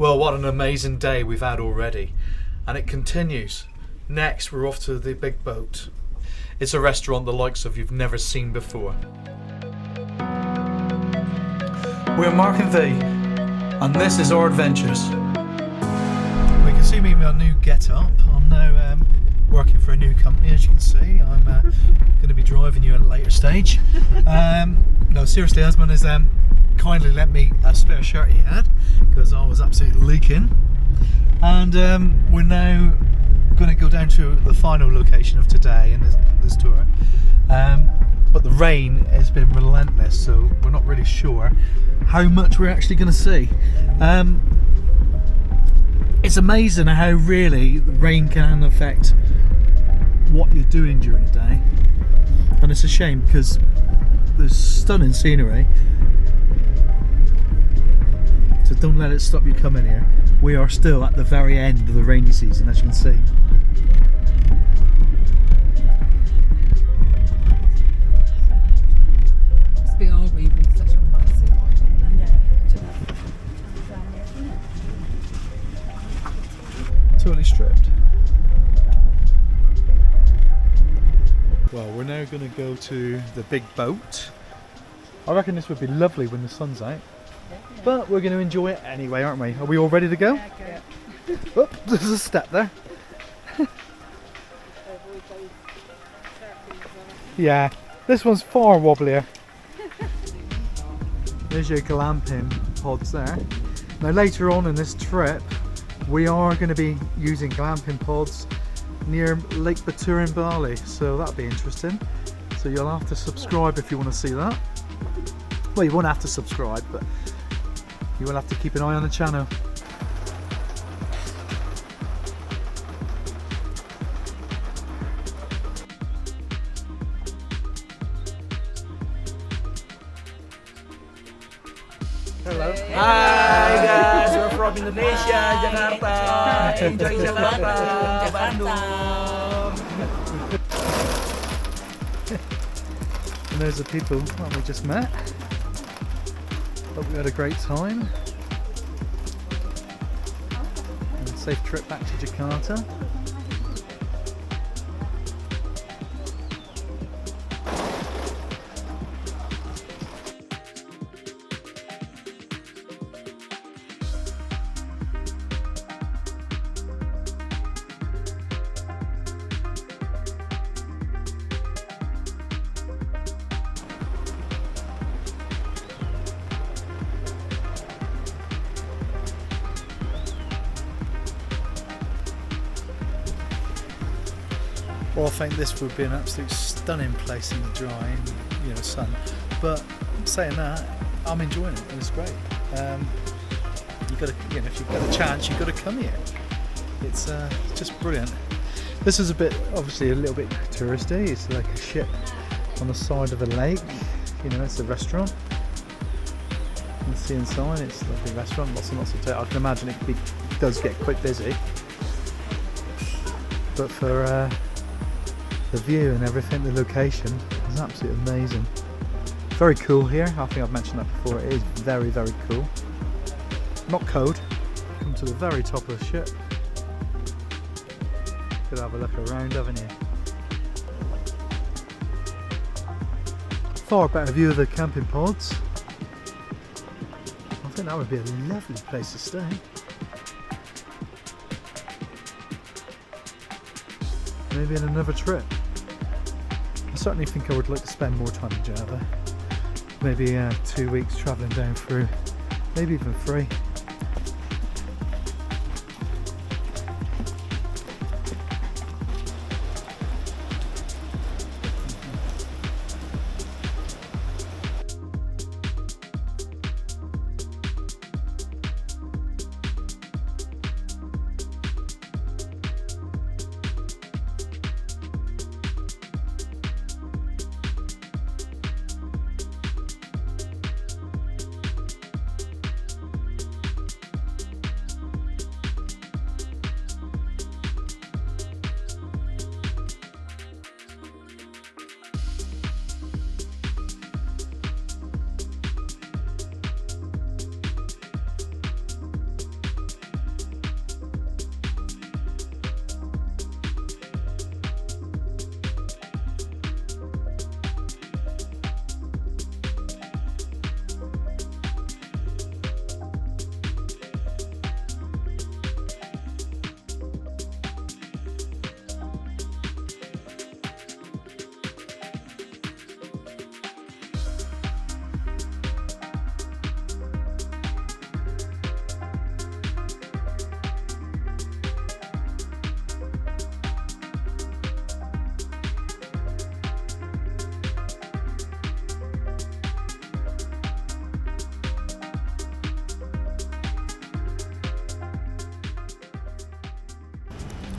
Well, what an amazing day we've had already, and it continues. Next, we're off to the Big Boat. It's a restaurant the likes of you've never seen before. We're Mark and V, and this is our adventures. We can see me in my new get-up. I'm now working for a new company, as you can see. I'm going to be driving you at a later stage. No, seriously, husband has kindly lent me a spare shirt he had because I was absolutely leaking. And we're now going to go down to the final location of today in this tour. But the rain has been relentless, so we're not really sure how much we're actually going to see. It's amazing how really the rain can affect what you're doing during the day, and it's a shame because there's stunning scenery, so don't let it stop you coming here. We are still at the very end of the rainy season, as you can see. Totally stripped. Well, we're now going to go to the Big Boat. I reckon this would be lovely when the sun's out, but we're going to enjoy it anyway, aren't we? Are we all ready to go? Yeah. Oh, there's a step there. Yeah, this one's far wobblier. There's your glamping pods there. Now later on in this trip, we are going to be using glamping pods near Lake Batu in Bali, so that'll be interesting. So you'll have to subscribe if you want to see that. Well, you won't have to subscribe, but you will have to keep an eye on the channel. Hello. Hi guys, we're from Indonesia, Jakarta. Enjoy Jakarta, Bandung. And there's the people that we just met. Hope we had a great time. And a safe trip back to Jakarta. Well, I think this would be an absolute stunning place in the dry, sun. But saying that, I'm enjoying it, and it's great. You got to, if you've got a chance, you've got to come here. It's just brilliant. This is obviously a little bit touristy. It's like a ship on the side of a lake. It's a restaurant. You can see inside. It's like a restaurant. Lots and lots of. I can imagine it does get quite busy. But for the view and everything, the location is absolutely amazing. Very cool here. I think I've mentioned that before. It is very, very cool. Not cold. Come to the very top of the ship. Could have a look around, haven't you? Far better view of the camping pods. I think that would be a lovely place to stay. Maybe in another trip. I certainly think I would like to spend more time in Java. Maybe 2 weeks travelling down through, maybe even 3.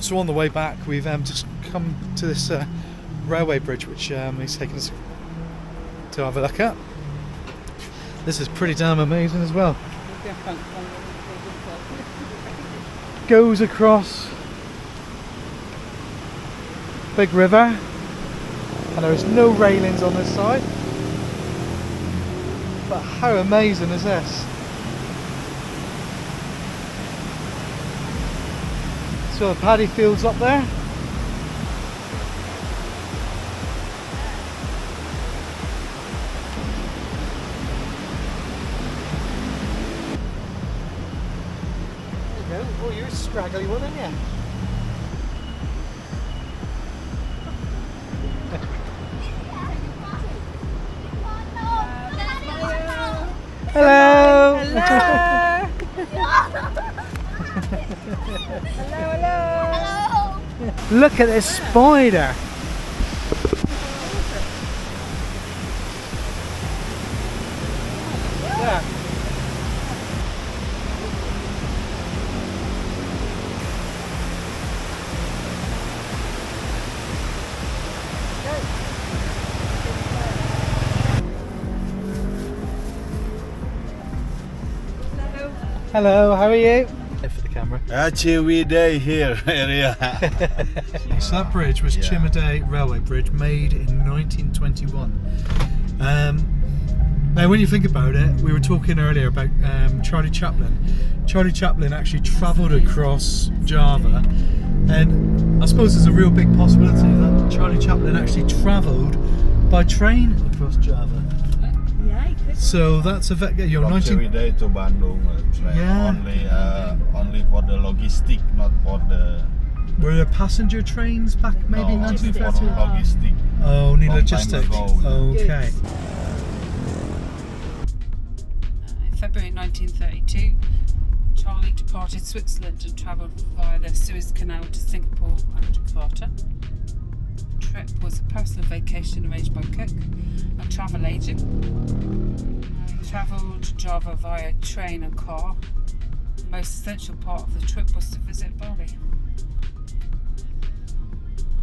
So on the way back, we've just come to this railway bridge, which he's taken us to have a look at. This is pretty damn amazing as well. Goes across big river, and there is no railings on this side. But how amazing is this? So the paddy fields up there. There you go. Oh, you're a scraggly one, aren't you? Hello! Hello! Hello! Look at this spider! Yeah. Hello, how are you? For the camera. Chiwi Day here area. So that bridge was Chimadey Railway Bridge, made in 1921. Now when you think about it, we were talking earlier about Charlie Chaplin. Charlie Chaplin actually travelled across Java, and I suppose there's a real big possibility that Charlie Chaplin actually travelled by train across Java. Yeah, he could. So that's a From 19... Chiwi Day to Bandung, train. Yeah. Only for the logistic, not for the. Were there passenger trains back maybe in no, only for 1930? logistic. Oh, only Long time logistics. ago. Okay. In February 1932, Charlie departed Switzerland and travelled via the Suez Canal to Singapore and Jakarta. The trip was a personal vacation arranged by Cook, a travel agent. He travelled to Java via train and car. The most essential part of the trip was to visit Bali.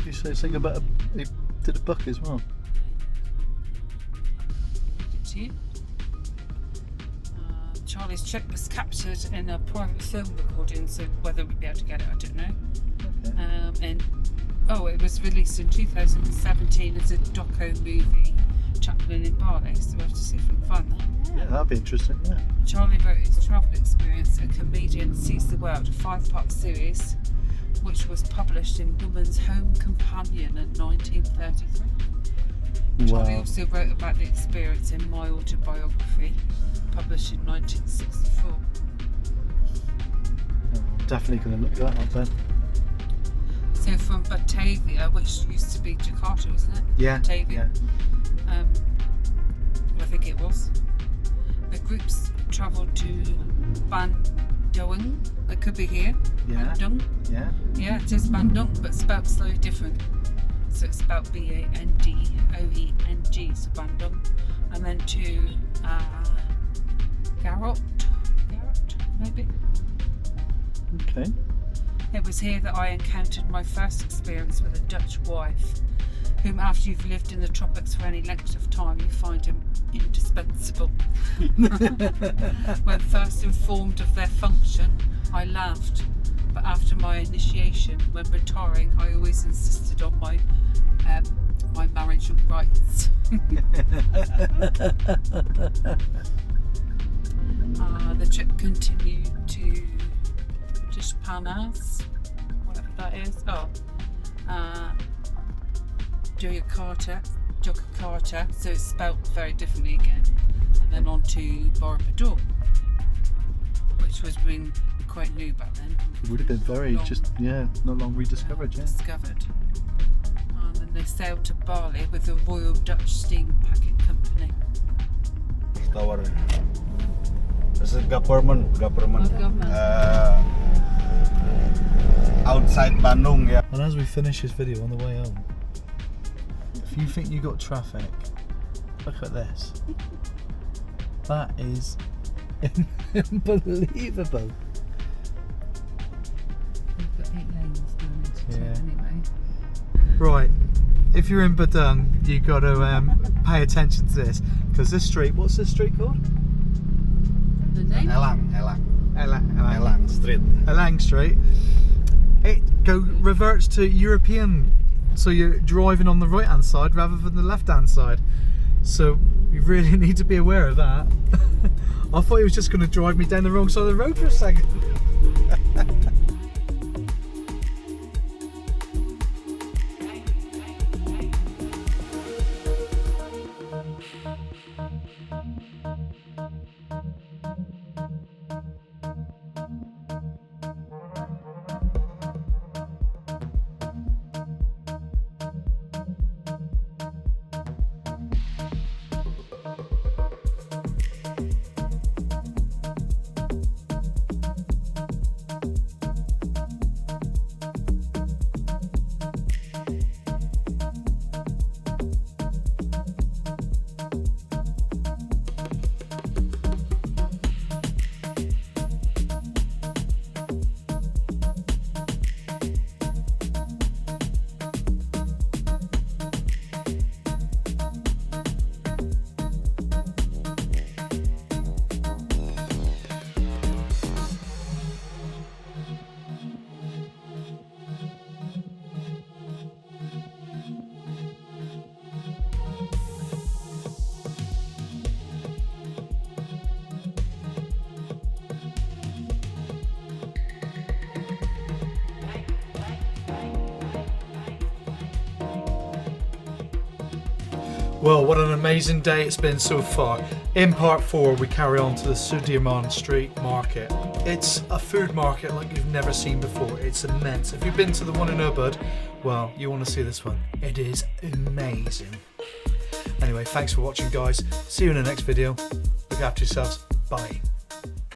You say something about he did a book as well. To you. Charlie's trip was captured in a private film recording, so whether we'd be able to get it, I don't know. Okay. It was released in 2017 as a doco movie, Chaplin in Bali, so we'll have to see if we can find that. Yeah, that'd be interesting. Yeah. Charlie wrote his travel experience, A Comedian Sees the World, a 5-part series, which was published in Woman's Home Companion in 1933. Charlie Wow. also wrote about the experience in My Autobiography, published in 1964. Definitely going to look that up then. So from Batavia, which used to be Jakarta, wasn't it? Yeah. Batavia. I think it was. The groups travelled to Bandung. It could be here. Yeah. Bandung. Yeah. Yeah, it is Bandung, but spelled slightly different. So it's spelled Bandoeng, so Bandung. And then to Garot, maybe. Okay. It was here that I encountered my first experience with a Dutch wife, whom after you've lived in the tropics for any length of time, you find him indispensable. When first informed of their function, I laughed, but after my initiation, when retiring, I always insisted on my marriage rights. The trip continued to Panas, whatever that is. Jakarta, so it's spelt very differently again. And then on to Borobudur, which was been quite new back then. It would have been very not long rediscovered. Yeah. Discovered. And then they sailed to Bali with the Royal Dutch Steam Packet Company. Tower. This is government. Government. Outside Bandung, yeah. And as we finish this video on the way home, if you think you got traffic, look at this. That is unbelievable. We've got 8 lanes down Right, if you're in Bandung, you got to pay attention to this, because this street, what's this street called? The name? Elang Street. Elang Street. It reverts to European, so you're driving on the right hand side rather than the left hand side. So you really need to be aware of that. I thought he was just going to drive me down the wrong side of the road for a second. Well, what an amazing day it's been so far. In part 4 we carry on to the Sudirman Street Market. It's a food market like you've never seen before. It's immense. If you've been to the one in Ubud, well, you want to see this one. It is amazing. Anyway, thanks for watching guys. See you in the next video. Look after yourselves. Bye.